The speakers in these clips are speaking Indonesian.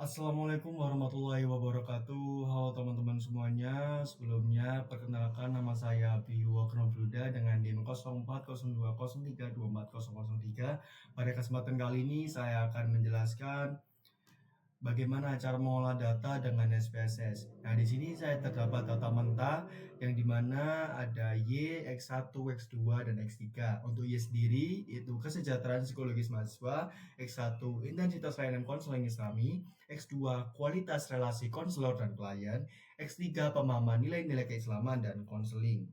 Assalamualaikum warahmatullahi wabarakatuh. Halo teman-teman semuanya. Sebelumnya perkenalkan nama saya Biyu Waknobluda dengan NIM 040203240003. Pada kesempatan kali ini saya akan menjelaskan bagaimana cara mengolah data dengan SPSS. Nah, di sini saya terdapat data mentah yang dimana ada Y, X1, X2, dan X3. Untuk Y sendiri itu kesejahteraan psikologis mahasiswa, X1 intensitas layanan konseling Islami, X2 kualitas relasi konselor dan klien, X3 pemahaman nilai-nilai keislaman dan konseling.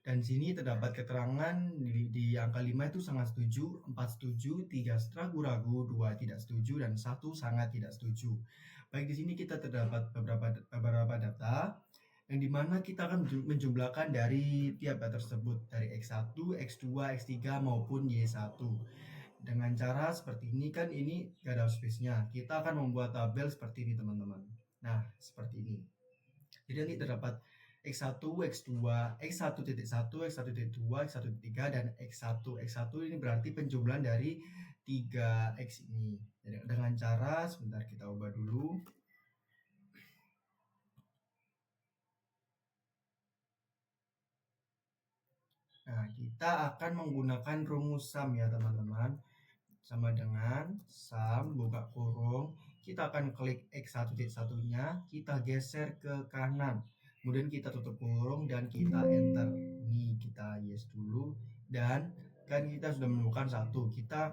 Dan di sini terdapat keterangan di angka 5 itu sangat setuju, 4 setuju, 3 ragu-ragu, 2 tidak setuju, dan 1 sangat tidak setuju. Baik, di sini kita terdapat beberapa data yang dimana kita akan menjumlahkan dari tiap data tersebut, dari X1, X2, X3 maupun Y1. Dengan cara seperti ini, kan ini gak ada space-nya. Kita akan membuat tabel seperti ini teman-teman. Nah, seperti ini. Jadi nanti terdapat X1, X2, X1.1, X1.2, X1.3, dan X1. X1 ini berarti penjumlahan dari 3X ini. Jadi dengan cara, sebentar kita ubah dulu. Nah, kita akan menggunakan rumus sum ya teman-teman. Sama dengan sum, buka kurung, kita akan klik X1.1-nya, kita geser ke kanan. Kemudian kita tutup kurung dan kita enter. Ini kita yes dulu, dan kan kita sudah menemukan 1. Kita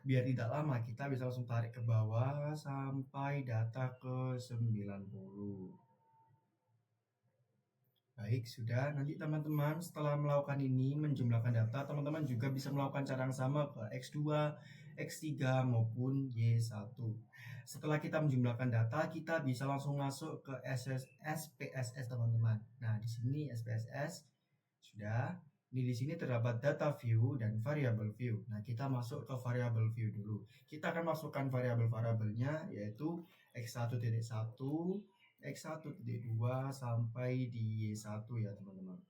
biar tidak lama, kita bisa langsung tarik ke bawah sampai data ke 90. Baik, sudah. Nanti teman-teman setelah melakukan ini, menjumlahkan data, teman-teman juga bisa melakukan cara yang sama ke X2, X3, maupun Y1. Setelah kita menjumlahkan data, kita bisa langsung masuk ke SPSS, teman-teman. Nah, di sini SPSS sudah. Ini di sini terdapat data view dan variable view. Nah, kita masuk ke variable view dulu. Kita akan masukkan variabel-variabelnya, yaitu X1.1, X1.2 sampai di Y1 ya teman-teman.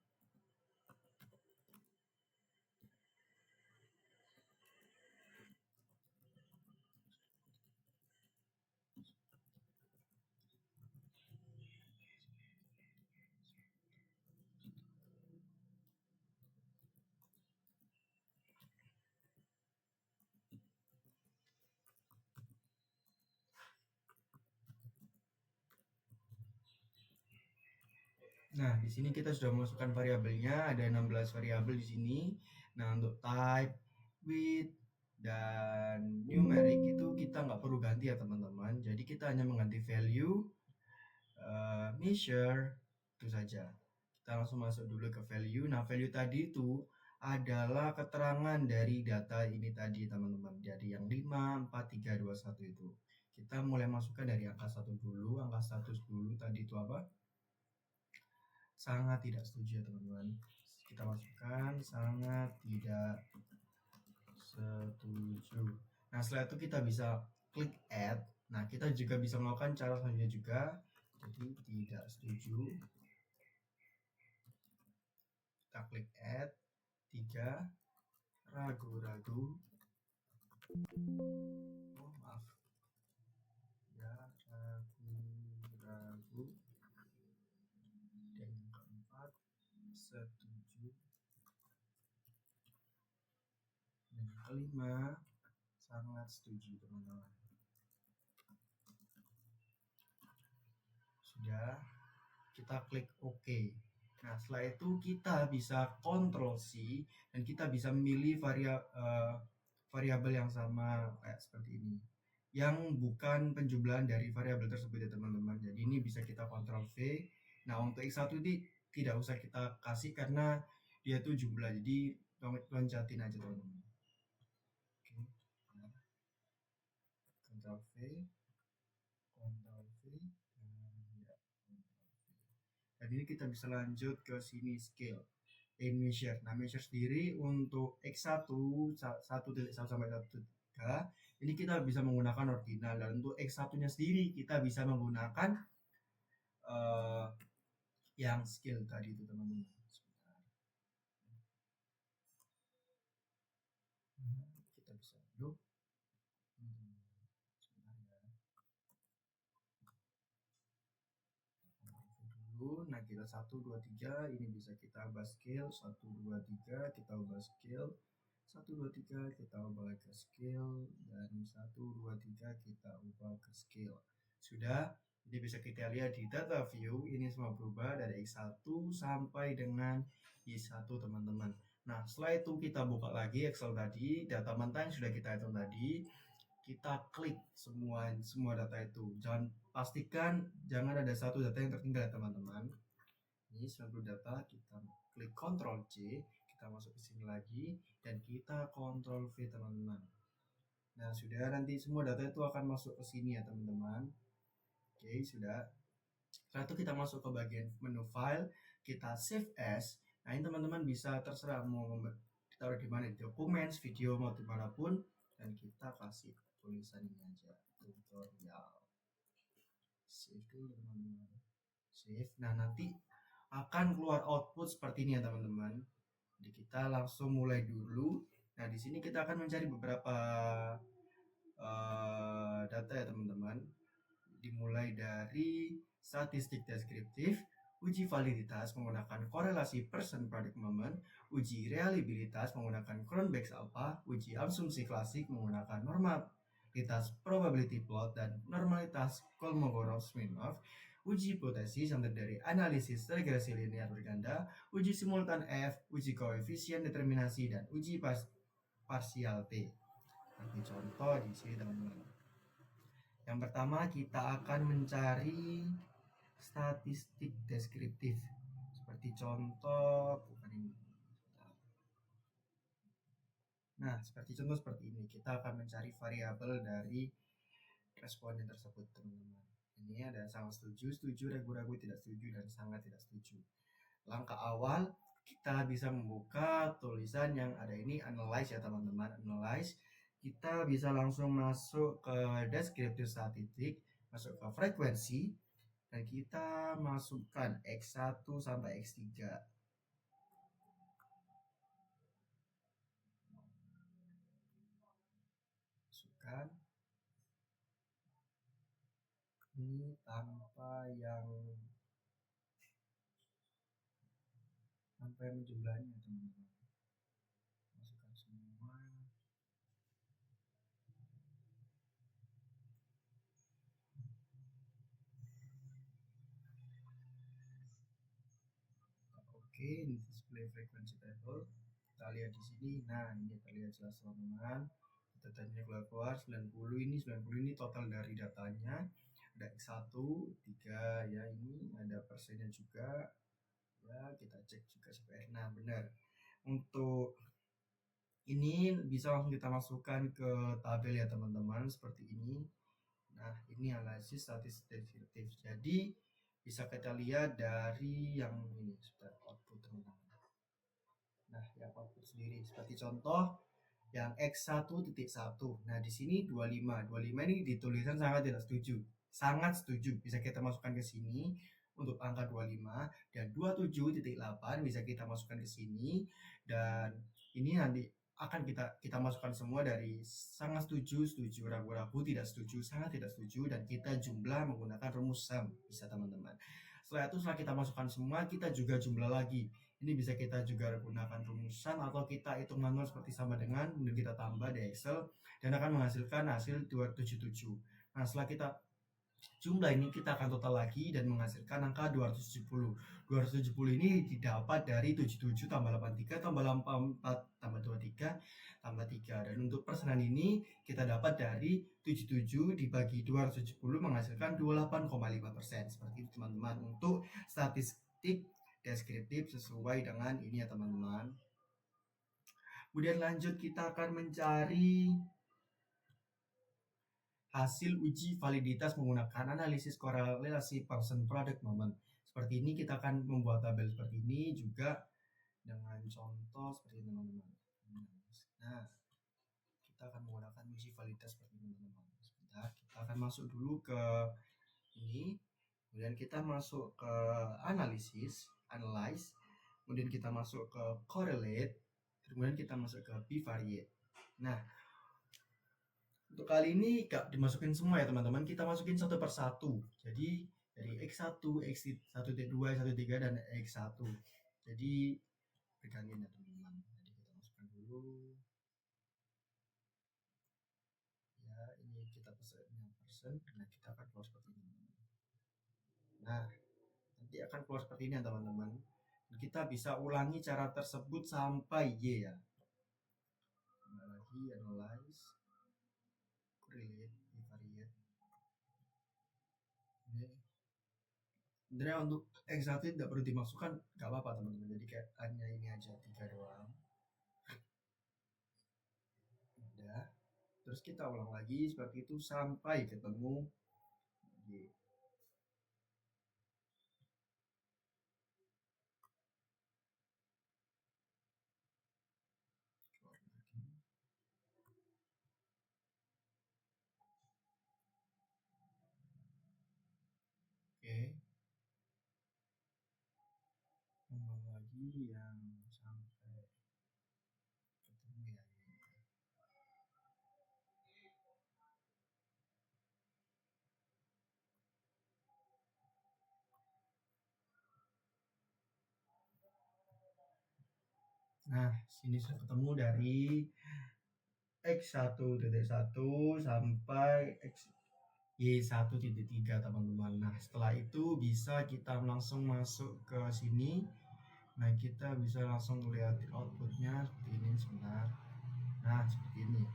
Nah, di sini kita sudah memasukkan variabelnya, ada 16 variabel di sini. Nah, untuk type, width, dan numeric itu kita nggak perlu ganti ya teman-teman. Jadi kita hanya mengganti value, measure, itu saja. Kita langsung masuk dulu ke value. Nah, value tadi itu adalah keterangan dari data ini tadi teman-teman. Dari yang 5, 4, 3, 2, 1 itu. Kita mulai masukkan dari angka 1 dulu. Angka status dulu tadi itu apa? Sangat tidak setuju ya teman-teman. Kita masukkan sangat tidak setuju. Nah, setelah itu kita bisa klik add. Nah, kita juga bisa melakukan cara selanjutnya juga. Jadi tidak setuju, kita klik add. 3, ragu-ragu, oh maaf ya, ragu-ragu, dan yang keempat setuju, dan yang kelima sangat setuju teman-teman. Sudah, kita klik OK. Nah, setelah itu kita bisa Ctrl C dan kita bisa memilih variabel yang sama kayak seperti ini, yang bukan penjumlahan dari variabel tersebut ya teman-teman. Jadi ini bisa kita Ctrl V. Nah, untuk X1 ini tidak usah kita kasih karena dia tuh jumlah, jadi loncatin aja teman-teman. Oke. Nah, Ctrl V, Ctrl V, dan ya, dan ini kita bisa lanjut ke sini scale in measure. Nah, measure sendiri untuk X1 1.1 sampai 1.3 ini kita bisa menggunakan ordinal, dan untuk X1-nya sendiri kita bisa menggunakan yang scale tadi itu teman-teman. Kita bisa dulu. Sebentar ya. kita 1, 2, 3 ini bisa kita ubah scale 1, 2, 3 kita ubah scale 1, 2, 3 kita ubah ke scale dan 1, 2, 3 kita ubah ke scale. Sudah, jadi bisa kita lihat di data view ini semua berubah dari X1 sampai dengan Y1 teman-teman. Nah, setelah itu kita buka lagi Excel tadi, data mentah yang sudah kita hitung tadi, kita klik semua data itu. Jangan pastikan jangan ada satu data yang tertinggal ya teman-teman. Ini seluruh data kita klik Ctrl C, kita masuk ke sini lagi dan kita Ctrl V teman-teman. Nah, sudah nanti semua data itu akan masuk ke sini ya teman-teman. Oke, sudah. Setelah itu kita masuk ke bagian menu file, kita save as. Nah, ini teman-teman bisa terserah mau taruh di mana, di dokumen, video, mau dimanapun, dan kita kasih tulisan ini aja, tutorial. Save dulu teman-teman. Save. Nah, nanti akan keluar output seperti ini ya teman-teman. Jadi kita langsung mulai dulu. Nah, di sini kita akan mencari beberapa data ya teman-teman. Dimulai dari statistik deskriptif, uji validitas menggunakan korelasi person product moment, uji reliabilitas menggunakan Cronbach's alpha, uji asumsi klasik menggunakan normalitas probability plot dan normalitas Kolmogorov-Smirnov, uji hipotesis yang terdiri dari analisis regresi linear berganda, uji simultan F, uji koefisien determinasi, dan uji parsial T. Seperti contoh di sini teman-teman. Yang pertama kita akan mencari statistik deskriptif. Seperti contoh, bukan ini. Nah, seperti contoh seperti ini. Kita akan mencari variabel dari responden tersebut, teman-teman. Ini ada sangat setuju, setuju, ragu-ragu, tidak setuju, dan sangat tidak setuju. Langkah awal, kita bisa membuka tulisan yang ada ini, analyze ya teman-teman. Analyze. Kita bisa langsung masuk ke deskriptif statistik, masuk ke frekuensi, dan kita masukkan X1 sampai X3. Masukkan. Ini tanpa yang jumlahnya teman-teman. Masukkan semua. Oke, ini display frequency table. Kita lihat di sini. Nah, ini terlihat jelas teman-teman. Datanya keluar 90 ini total dari datanya. Ada X1, 3 ya, ini ada persennya juga. Ya, kita cek juga supaya nah benar. Untuk ini bisa langsung kita masukkan ke tabel ya teman-teman seperti ini. Nah, ini analisis statistik deskriptif. Jadi bisa kita lihat dari yang ini sudah output teman-teman. Nah, yang output sendiri seperti contoh yang X1.1. Nah, di sini 25. 25 ini ditulisan sangat tidak setuju. Sangat setuju. Bisa kita masukkan ke sini untuk angka 25 dan 27.8 bisa kita masukkan ke sini dan ini nanti akan kita masukkan semua dari sangat setuju, setuju, ragu-ragu, tidak setuju, sangat tidak setuju, dan kita jumlah menggunakan rumus SUM bisa teman-teman. Setelah itu setelah kita masukkan semua, kita juga jumlah lagi. Ini bisa kita juga gunakan rumus SUM atau kita hitung manual seperti sama dengan, kemudian kita tambah di Excel dan akan menghasilkan hasil 277. Nah, setelah kita jumlah ini kita akan total lagi dan menghasilkan angka 270. 270 ini didapat dari 77 tambah 83 tambah 84 tambah 23 tambah 3. Dan untuk persenan ini kita dapat dari 77 dibagi 270 menghasilkan 28,5%. Seperti itu teman-teman untuk statistik deskriptif sesuai dengan ini ya teman-teman. Kemudian lanjut kita akan mencari hasil uji validitas menggunakan analisis korelasi person product moment. Seperti ini kita akan membuat tabel seperti ini juga dengan contoh seperti ini teman-teman. Nah, kita akan menggunakan uji validitas seperti ini teman-teman. Sebentar, kita akan masuk dulu ke ini, kemudian kita masuk ke analisis, analyze, kemudian kita masuk ke correlate, kemudian kita masuk ke bivariate. Nah, untuk kali ini gak dimasukin semua ya teman-teman, kita masukin satu persatu. Jadi dari X1, X1.2, X1.3 dan X1. Jadi bergantian ya teman-teman. Jadi kita masukkan dulu. Ya, ini kita pesannya persen. Nah, kita akan keluar seperti ini. Nah, nanti akan keluar seperti ini ya teman-teman. Kita bisa ulangi cara tersebut sampai Y ya. Kembali lagi, analyze, correlate, bivariate. Ini sebenarnya untuk X1 tidak perlu dimasukkan, nggak apa-apa teman-teman. Jadi kayak hanya ini aja 3 doang. Udah. Terus kita ulang lagi seperti itu sampai ketemu Y. Oke. Ulang lagi yang sampai ketemu ya. Nah, sini sudah ketemu dari X1.1 sampai Y1.3 teman-teman. Nah, setelah itu bisa kita langsung masuk ke sini. Nah, kita bisa langsung lihat outputnya seperti ini sebentar. Nah, seperti ini.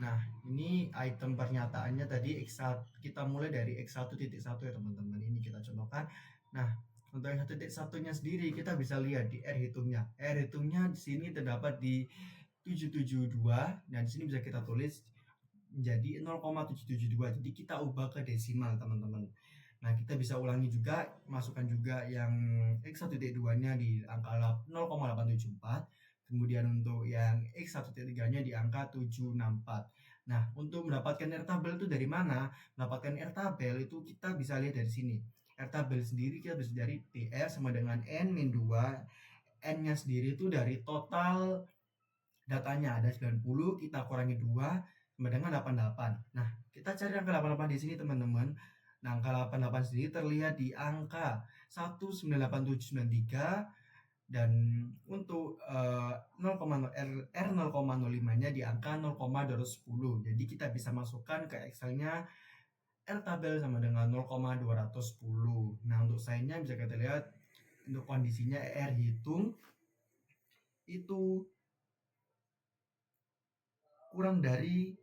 Nah, ini item pernyataannya tadi X1, kita mulai dari X1.1 ya teman-teman. Ini kita contohkan. Nah, untuk X1.1-nya sendiri kita bisa lihat di R hitungnya. R hitungnya di sini terdapat di 772. Nah, di sini bisa kita tulis menjadi 0,772. Jadi kita ubah ke desimal, teman-teman. Nah, kita bisa ulangi juga, masukkan juga yang X1.2-nya di angka 0,874. Kemudian untuk yang X1.3-nya di angka 764. Nah, untuk mendapatkan R tabel itu dari mana? Mendapatkan R tabel itu kita bisa lihat dari sini. R tabel sendiri kita bisa dari TR sama dengan N-2. N-nya sendiri itu dari total datanya ada 90, kita kurangi 2 sama dengan 88. Nah, kita cari angka 88 di sini teman-teman. Nah, angka 88 sendiri terlihat di angka 198793 dan untuk 0,0 R 0,05-nya di angka 0,210. Jadi kita bisa masukkan ke Excel-nya R tabel sama dengan 0,210. Nah, untuk sign-nya bisa kita lihat untuk kondisinya R hitung itu kurang dari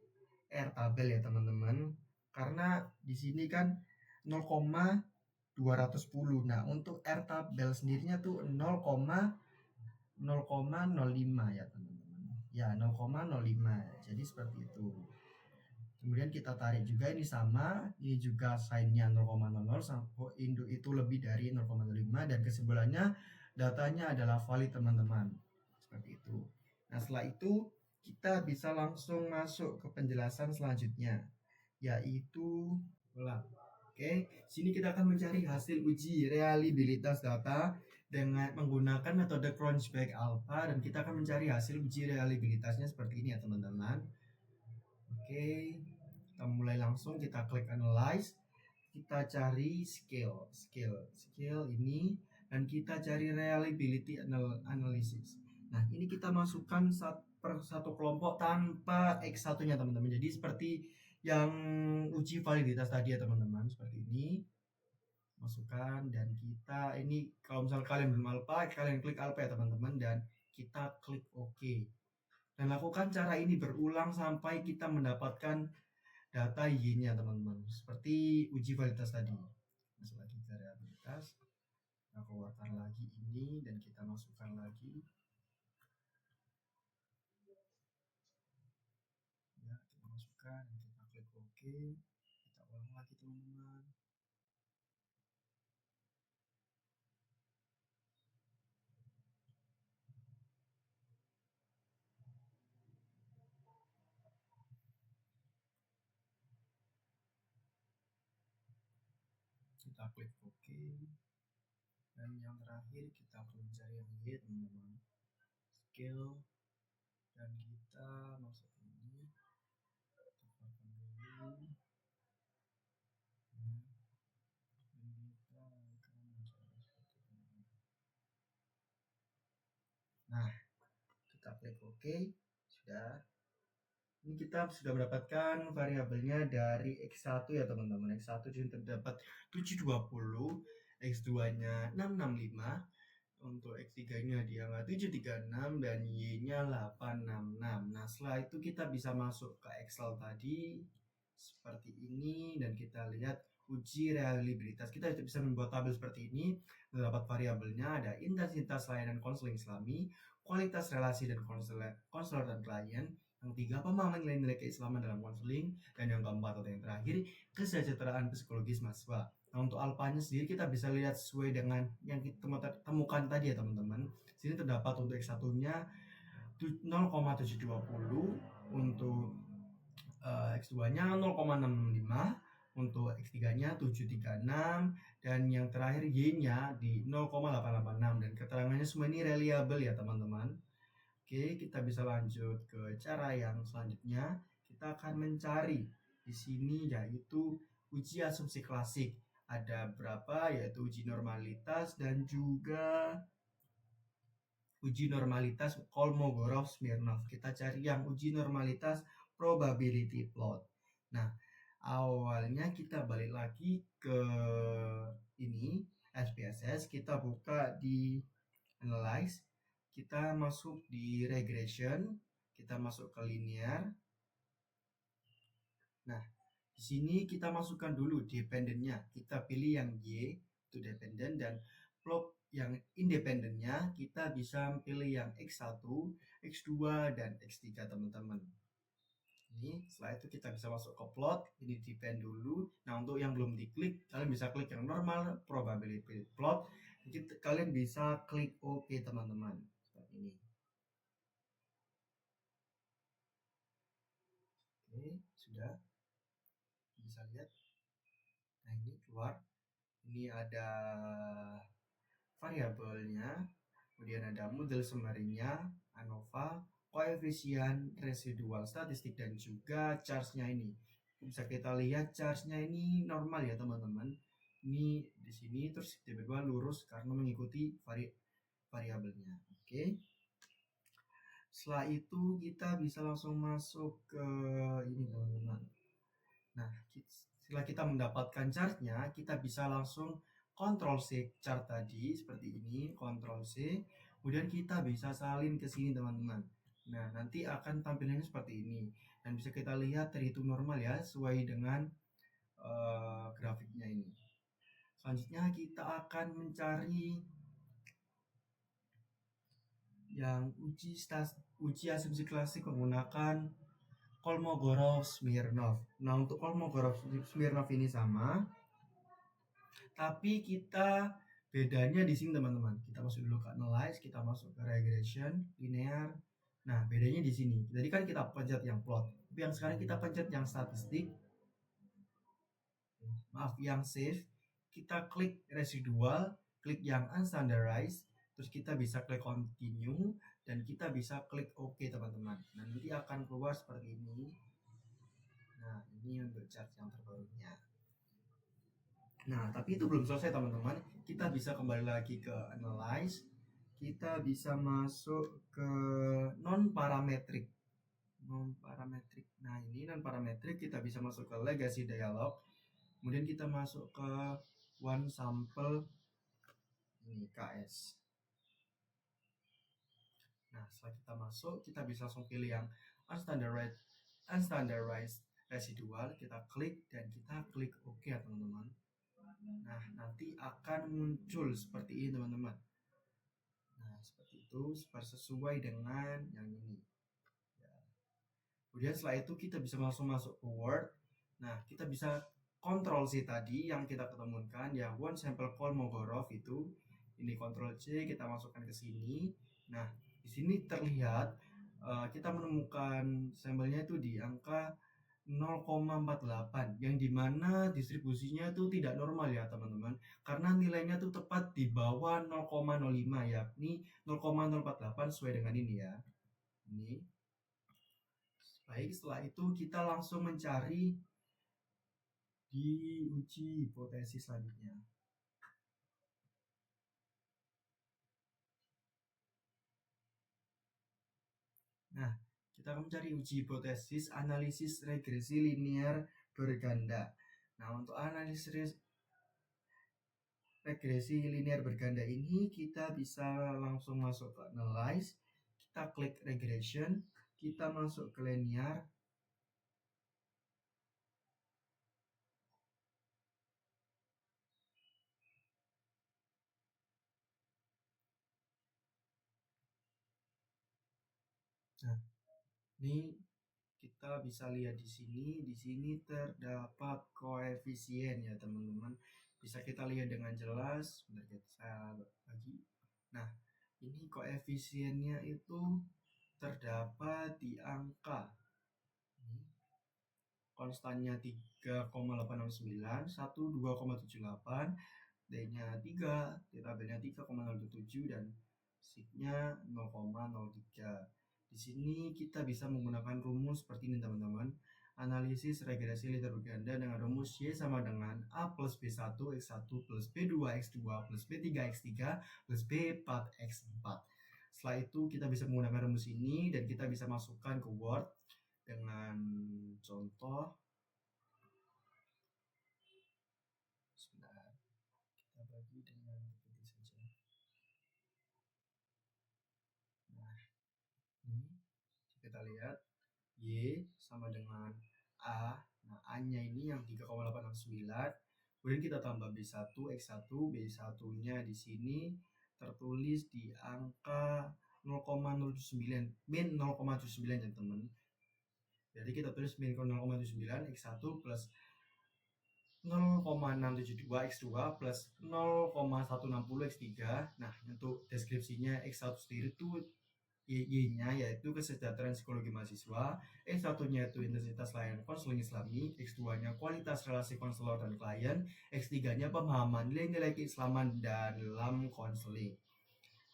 R tabel ya teman-teman, karena di sini kan 0,210. Nah, untuk R tabel sendirinya tuh 0,05 ya teman-teman. Ya, 0,05. Jadi seperti itu. Kemudian kita tarik juga ini sama, ini juga sign-nya 0,00, induk itu lebih dari 0,05 dan kesimpulannya datanya adalah valid teman-teman. Seperti itu. Nah, setelah itu kita bisa langsung masuk ke penjelasan selanjutnya, yaitu ulang. Oke, sini kita akan mencari hasil uji reliabilitas data dengan menggunakan metode Cronchback Alpha dan kita akan mencari hasil uji reliabilitasnya seperti ini ya teman-teman. Oke, kita mulai langsung, kita klik analyze, kita cari scale ini dan kita cari reliability analysis. Nah, ini kita masukkan per satu kelompok tanpa X1-nya teman-teman. Jadi seperti yang uji validitas tadi ya teman-teman, seperti ini. Masukkan dan kita ini kalau misalnya kalian belum alpha, kalian klik alpha ya teman-teman dan kita klik OK. Dan lakukan cara ini berulang sampai kita mendapatkan data Y-nya teman-teman. Seperti uji validitas tadi. Masuk lagi ke reliabilitas. Kita keluarkan lagi ini dan kita masukkan lagi. Ya, kita masukkan, kita klik OK. Kita ulang lagi teman-teman. Kita klik OK. Dan yang terakhir kita akan mencari yang Y teman-teman. Scale dan kita masuk ini. Kita keluarkan dulu. klik OK. Sudah. Ini kita sudah mendapatkan variabelnya dari X1 ya teman-teman. X1 jadi terdapat 720, X2-nya 665, untuk X3-nya dia 736 dan Y-nya 866. Nah, setelah itu kita bisa masuk ke Excel tadi seperti ini dan kita lihat uji reliabilitas. Kita bisa membuat tabel seperti ini. Terdapat variabelnya ada intensitas layanan konseling Islami, kualitas relasi dan konselor dan klien. Yang tiga, pemahaman nilai-nilai keislaman dalam konseling, dan yang keempat atau yang terakhir, kesejahteraan psikologis mahasiswa. Nah, untuk alfanya sendiri kita bisa lihat sesuai dengan yang kita temukan tadi ya teman-teman. Sini terdapat untuk X1-nya 0,720, untuk X2-nya 0,665, untuk X3-nya 736, dan yang terakhir Y-nya di 0,886, dan keterangannya semua ini reliable ya teman-teman. Oke, kita bisa lanjut ke cara yang selanjutnya. Kita akan mencari di sini yaitu uji asumsi klasik. Ada berapa, yaitu uji normalitas dan juga uji normalitas Kolmogorov-Smirnov. Kita cari yang uji normalitas probability plot. Nah, awalnya kita balik lagi ke ini SPSS, kita buka di analyze, kita masuk di regression, kita masuk ke linear. Nah, di sini kita masukkan dulu dependennya. Kita pilih yang Y itu dependent, dan plot yang independennya kita bisa pilih yang X1, X2 dan X3 teman-teman. Ini setelah itu kita bisa masuk ke plot, ini depend dulu. Nah, untuk yang belum diklik, kalian bisa klik yang normal probability plot. Kalian bisa klik OK teman-teman. Ini. Oke, sudah bisa lihat. Nah, ini keluar. Ini ada variabelnya, kemudian ada model summary-nya, ANOVA, koefisien residual statistik, dan juga charge-nya ini. Bisa kita lihat charge-nya ini normal ya teman-teman. Ini di sini terus tiba-tiba lurus karena mengikuti variabelnya. Oke. Setelah itu kita bisa langsung masuk ke ini teman-teman. Nah, setelah kita mendapatkan chartnya, kita bisa langsung Ctrl C chart tadi seperti ini, Ctrl C, kemudian kita bisa salin ke sini teman-teman. Nah, nanti akan tampilannya seperti ini, dan bisa kita lihat terhitung normal ya, sesuai dengan grafiknya ini. Selanjutnya kita akan mencari yang uji asumsi klasik menggunakan Kolmogorov-Smirnov. Nah, untuk Kolmogorov-Smirnov ini sama, tapi kita bedanya di sini teman-teman. Kita masuk dulu ke analyze, kita masuk ke regression, linear. Nah, bedanya di sini. Jadi kan kita pencet yang plot, tapi yang sekarang kita pencet yang statistik. Maaf, yang save. Kita klik residual, klik yang unstandardized, terus kita bisa klik continue, dan kita bisa klik OK teman-teman. Nah, nanti akan keluar seperti ini. Nah, ini untuk chart yang terbarunya. Nah, tapi itu belum selesai teman-teman. Kita bisa kembali lagi ke analyze. Kita bisa masuk ke non-parametric. Non-parametric. Nah, ini non-parametric kita bisa masuk ke legacy dialog. Kemudian kita masuk ke one sample ini KS. Nah, setelah kita masuk, kita bisa langsung pilih yang unstandardized residual, kita klik dan kita klik OK ya teman-teman. Nah, nanti akan muncul seperti ini teman-teman. Nah, seperti itu, sesuai dengan yang ini ya. Kemudian setelah itu kita bisa langsung masuk ke Word. Nah, kita bisa Ctrl C tadi yang kita ketemukan ya, one sample Kolmogorov itu. Ini Ctrl C, kita masukkan ke sini. Nah, di sini terlihat kita menemukan sampelnya itu di angka 0,48, yang dimana distribusinya itu tidak normal ya teman-teman, karena nilainya itu tepat di bawah 0,05, yakni 0,048 sesuai dengan ini ya. Ini. Baik, setelah itu kita langsung mencari di uji hipotesis selanjutnya. kita akan mencari uji hipotesis analisis regresi linear berganda. Nah, untuk analisis regresi linear berganda ini kita bisa langsung masuk ke analyze, kita klik regression, kita masuk ke linear. Nah, ini kita bisa lihat di sini terdapat koefisien ya teman-teman. Bisa kita lihat dengan jelas. Bentar, saya lagi. Nah, ini koefisiennya itu terdapat di angka konstannya 3,869, 1 2,78, D-nya 3, tabelnya 3,027 dan signya 0,03. Di sini kita bisa menggunakan rumus seperti ini teman-teman. Analisis regresi linear berganda dengan rumus Y sama dengan A plus B1 X1 plus B2 X2 plus B3 X3 plus B4 X4. Setelah itu kita bisa menggunakan rumus ini dan kita bisa masukkan ke Word dengan contoh. Sebentar, kita bagi dengan seperti saja. Nah, ini kita lihat Y sama dengan A. Nah, A-nya ini yang 3,869. Kemudian kita tambah B1, X1, B1-nya di sini tertulis di angka 0,09, min 0,79 ya teman. Jadi kita tulis min 0,79 X1 plus 0,672 X2 plus 0,160 X3. Nah, untuk deskripsinya X1 sendiri itu Y-nya yaitu kesejahteraan psikologi mahasiswa, X1-nya itu intensitas layanan konseling islami, X2-nya kualitas relasi konselor dan klien, X3-nya pemahaman nilai-nilai keislaman dalam konseling.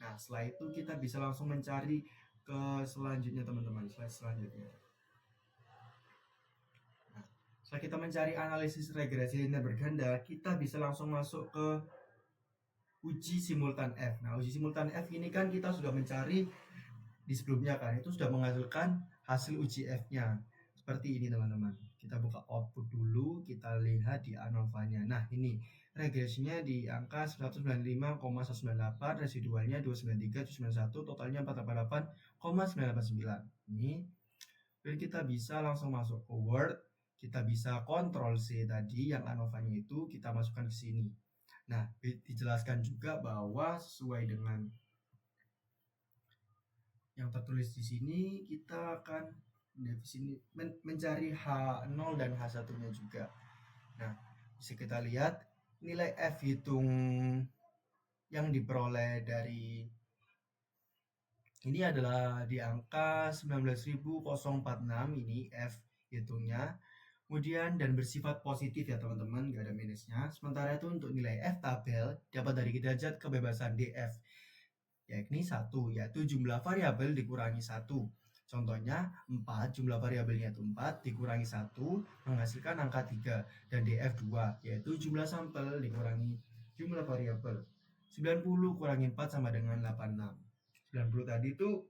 Nah, setelah itu kita bisa langsung mencari ke selanjutnya teman-teman, slide selanjutnya. Nah, setelah kita mencari analisis regresi linear berganda, kita bisa langsung masuk ke uji simultan F. Nah, uji simultan F ini kan kita sudah mencari di sebelumnya kan, itu sudah menghasilkan hasil uji F-nya seperti ini teman-teman. Kita buka output dulu, kita lihat di ANOVA-nya. Nah, ini regresinya di angka 195,198, residualnya 293,91, totalnya 488,989. Ini dan kita bisa langsung masuk ke Word, kita bisa Ctrl C tadi yang ANOVA-nya itu kita masukkan ke sini. Nah, dijelaskan juga bahwa sesuai dengan yang tertulis di sini, kita akan di sini mencari H0 dan H1-nya juga. Nah, bisa kita lihat nilai F hitung yang diperoleh dari ini adalah di angka 19.046, ini F hitungnya. Kemudian dan bersifat positif ya teman-teman, gak ada minusnya. Sementara itu untuk nilai F tabel dapat dari derajat kebebasan DF, yakni 1, yaitu jumlah variabel dikurangi 1. Contohnya 4, jumlah variabelnya itu 4 dikurangi 1 menghasilkan angka 3. Dan DF 2, yaitu jumlah sampel dikurangi jumlah variabel. 90 kurangi 4 sama dengan 86. 90 tadi itu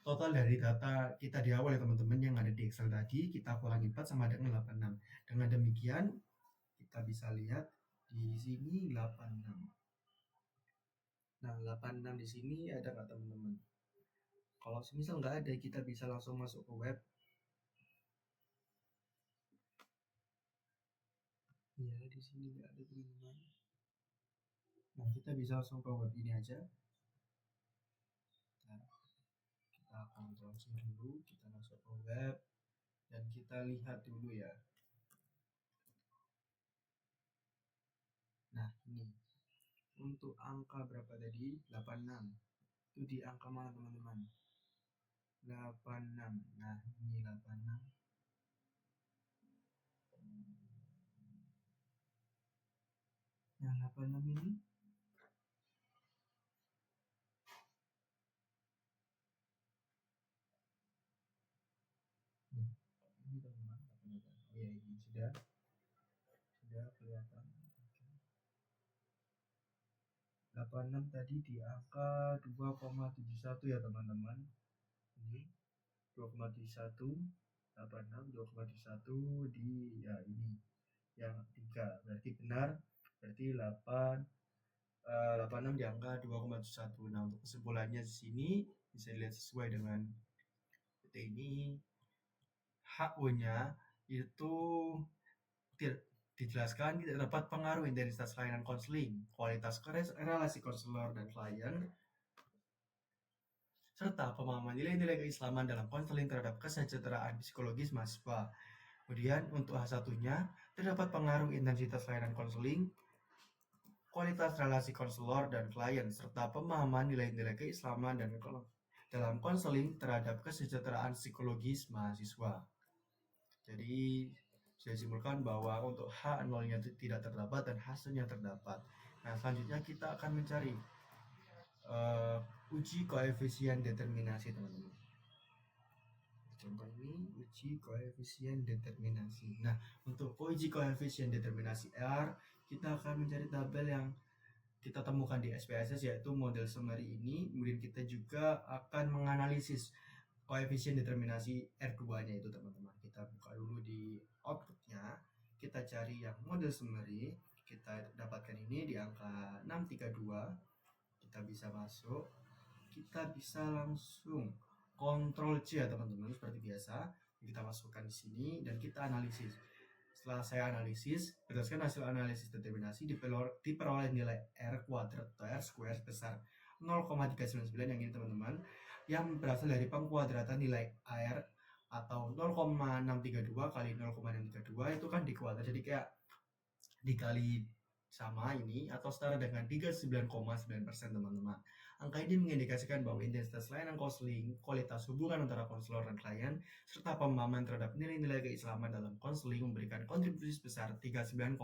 total dari data kita di awal ya teman-teman, yang ada di Excel tadi, kita kurangi 4 sama dengan 86. Dengan demikian kita bisa lihat di sini 86. Nah, 86 di sini ada nggak teman-teman? Kalau semisal nggak ada, kita bisa langsung masuk ke web. Ya, di sini nggak ada teman-teman. Nah, kita bisa langsung ke web ini aja. Nah, kita akan langsung dulu, kita masuk ke web dan kita lihat dulu ya. Nah, ini untuk angka berapa tadi? 86. Itu di angka mana teman-teman? 86. Nah, ini 86. Nah, 86 ini ini teman-teman. Oh ya, ini sudah kelihatan. 86 tadi di angka 2,71 ya teman-teman. Ini 2,1 86 2,1 di ya ini yang 3 berarti benar, berarti 86 di angka 2,1. Nah, untuk kesimpulannya di sini bisa dilihat sesuai dengan ini, HO-nya itu tidak dijelaskan tidak dapat pengaruh intensitas layanan konseling, kualitas relasi konselor dan klien, serta pemahaman nilai-nilai keislaman dalam konseling terhadap kesejahteraan psikologis mahasiswa. Kemudian untuk H1-nya terdapat pengaruh intensitas layanan konseling, kualitas relasi konselor dan klien, serta pemahaman nilai-nilai keislaman dan dalam konseling terhadap kesejahteraan psikologis mahasiswa. Jadi saya simpulkan bahwa untuk H0-nya tidak terdapat dan H1-nya terdapat. Nah, selanjutnya kita akan mencari uji koefisien determinasi, teman-teman. Contoh ini uji koefisien determinasi. Nah, untuk uji koefisien determinasi R, kita akan mencari tabel yang kita temukan di SPSS, yaitu model summary ini. Kemudian kita juga akan menganalisis koefisien determinasi R2-nya itu, teman-teman. Kita buka dulu di outputnya, kita cari yang model summary, kita dapatkan ini di angka 632. Kita bisa masuk, kita bisa langsung Ctrl C ya teman-teman, seperti biasa. Kita masukkan di sini dan kita analisis. Setelah saya analisis, berdasarkan hasil analisis determinasi diperoleh nilai R kuadrat atau R square sebesar 0,399 yang ini, teman-teman, yang berasal dari pengkuadratan nilai R atau 0,632 kali 0,632 itu kan dikuadrat, jadi kayak dikali sama ini atau setara dengan 39,9%, teman-teman. Angka ini mengindikasikan bahwa intensitas layanan konseling, kualitas hubungan antara konselor dan klien, serta pemahaman terhadap nilai-nilai keislaman dalam konseling memberikan kontribusi sebesar 39,9%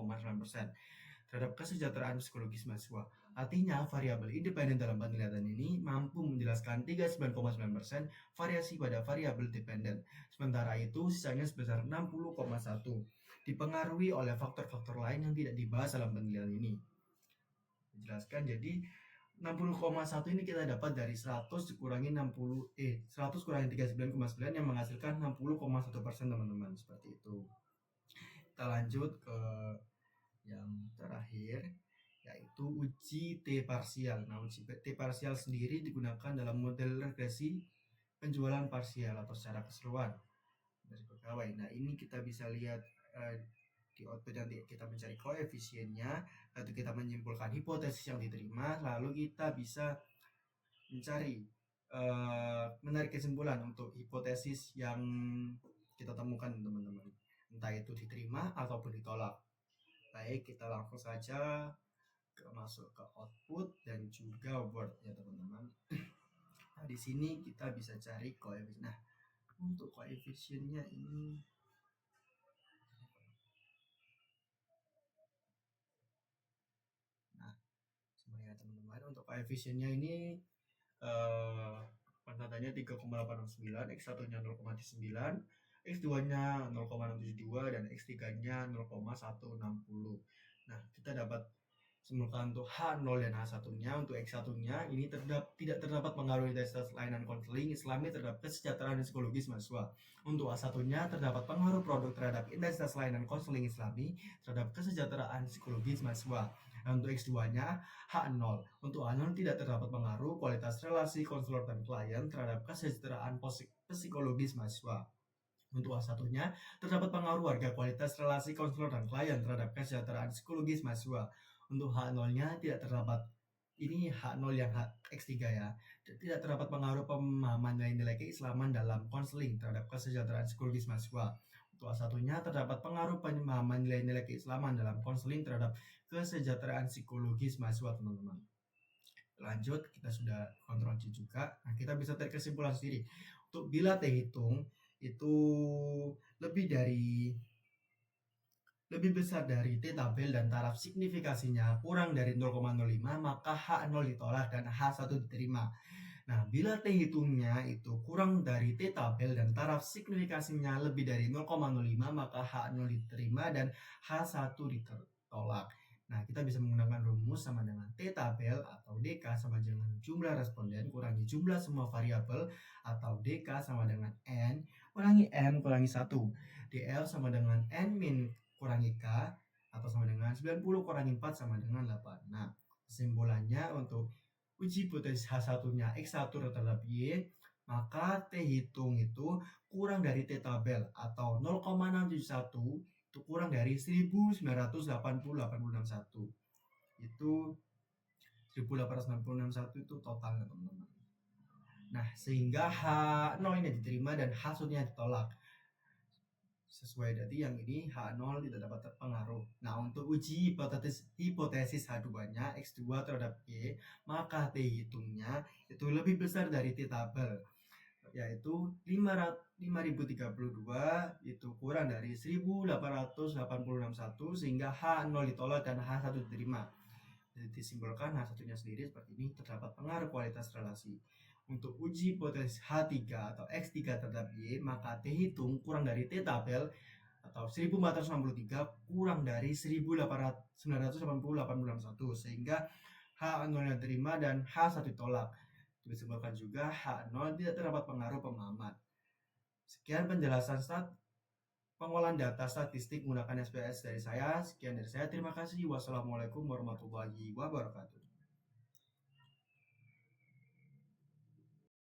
terhadap kesejahteraan psikologis mahasiswa. Artinya, variabel independen dalam penilaian ini mampu menjelaskan 39,9% variasi pada variabel dependen. Sementara itu, sisanya sebesar 60,1% dipengaruhi oleh faktor-faktor lain yang tidak dibahas dalam penilaian ini. Dijelaskan, jadi 60,1 ini kita dapat dari 100 dikurangi 100 kurangi 39,9 yang menghasilkan 60,1%, teman-teman, seperti itu. Kita lanjut ke yang terakhir, yaitu uji T parsial. Nah, uji T parsial sendiri digunakan dalam model regresi penjualan parsial atau secara keseluruhan dari pegawai. Nah, ini kita bisa lihat di output, nanti kita mencari koefisiennya, lalu kita menyimpulkan hipotesis yang diterima, lalu kita bisa mencari menarik kesimpulan untuk hipotesis yang kita temukan, teman-teman, entah itu diterima ataupun ditolak. Baik, kita langsung saja masuk ke output dan juga word ya, teman-teman. Nah, di sini kita bisa cari koefisien. Nah, untuk koefisiennya ini semuanya, teman-teman. Untuk koefisiennya ini pentatanya 3,869, X1-nya 0,9, X2-nya 0,672 dan X3-nya 0,160. Nah, kita dapat simulkan untuk H0 dan H1-nya. Untuk X1-nya ini tidak terdapat pengaruh intensitas layanan konseling Islami terhadap kesejahteraan dan psikologis mahasiswa. Untuk H1-nya terdapat pengaruh produk terhadap intensitas layanan konseling Islami terhadap kesejahteraan psikologis mahasiswa. Nah, untuk X2-nya H0. Untuk H0 tidak terdapat pengaruh kualitas relasi konselor dan klien terhadap kesejahteraan psikologis mahasiswa. Untuk H1-nya terdapat pengaruh harga kualitas relasi konselor dan klien terhadap kesejahteraan psikologis mahasiswa. Untuk H0-nya tidak terdapat, ini H0 yang X3 ya, tidak terdapat pengaruh pemahaman nilai-nilai keislaman dalam konseling terhadap kesejahteraan psikologis mahasiswa. Untuk H1-nya terdapat pengaruh pemahaman nilai-nilai keislaman dalam konseling terhadap kesejahteraan psikologis mahasiswa, teman-teman. Lanjut, kita sudah kontrol C juga. Nah, kita bisa tarik kesimpulan sendiri. Untuk bila T hitung itu lebih besar dari T tabel dan taraf signifikasinya kurang dari 0,05, maka H0 ditolak dan H1 diterima. Nah, bila T hitungnya itu kurang dari T tabel dan taraf signifikasinya lebih dari 0,05, maka H0 diterima dan H1 ditolak. Nah, kita bisa menggunakan rumus sama dengan T tabel atau DK sama dengan jumlah responden kurangi jumlah semua variabel atau DK sama dengan N kurangi 1. DL sama dengan N min kurangi K atau sama dengan 90 kurangi 4 sama dengan 8. Nah, kesimpulannya untuk uji hipotesis H1-nya X1 terhadap Y, maka T hitung itu kurang dari T tabel atau 0,671 itu kurang dari 1980,861. Itu 1861 itu totalnya, teman-teman. Nah, sehingga H0 ini diterima dan H1-nya ditolak. Sesuai tadi yang ini H0 tidak dapat terpengaruh. Nah, untuk uji hipotesis H2-nya X2 terhadap Y, maka T hitungnya itu lebih besar dari T tabel, yaitu 5032 itu kurang dari 1881 sehingga H0 ditolak dan H1 diterima. Jadi disimpulkan H1-nya sendiri seperti ini, terdapat pengaruh kualitas relasi. Untuk uji hipotesis H3 atau X3 terhadap Y, maka T hitung kurang dari T tabel atau 1463 kurang dari 1980,861 sehingga H0 yang diterima dan H1 ditolak. Disebutkan juga H0 tidak terdapat pengaruh pengamat. Sekian penjelasan pengolahan data statistik menggunakan SPS dari saya. Sekian dari saya. Terima kasih. Wassalamualaikum warahmatullahi wabarakatuh.